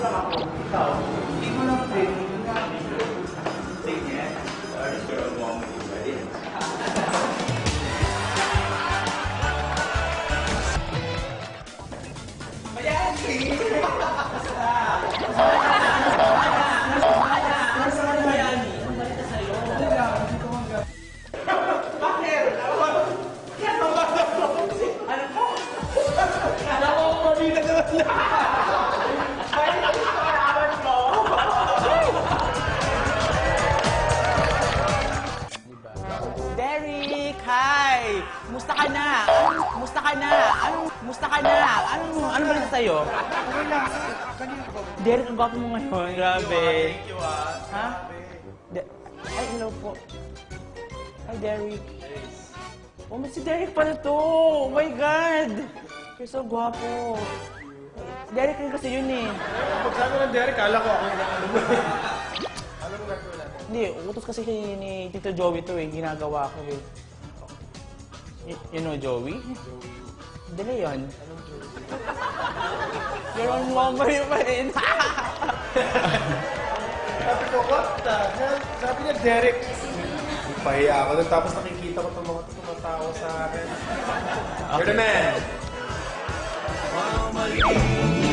lang ako. Ikaw, hindi mo lang din. Sige. Sorry, sir. Huwag mo akong mag-ibalik. Ayan! Nasa Miami. Ang balita sa'yo. Bakit? Ano ba? Ano po? Alam ko, mabila naman na. Bakit ito sa karawan mo? Derek, hi! Musta ka na? Musta ka na? Musta ka na? Ano ba nasa sa'yo? Okay lang. Kanina ko ba? Derek, ang gwapo mo ngayon. Grabe. Thank you, Ha? Ay, hello po. Hi, Derek. Oh, si Derek pala to. Oh my God. You're so gwapo. Derek rin kasi yun eh. Pag sabi ng Derek, kala ko ako yung ano mo. Alam mo gagawin natin? Hindi, utos kasi ni Tito Joey to eh. Ginagawa ko eh. You know Joey? Dali yun. Anong Joey? You're on memory pa rin. Sabi ko, what the hell? Sabi niya, Derek. Pahiya ako doon. Tapos nakikita ko itong mga tumatawa sa akin. You're the man! Okay.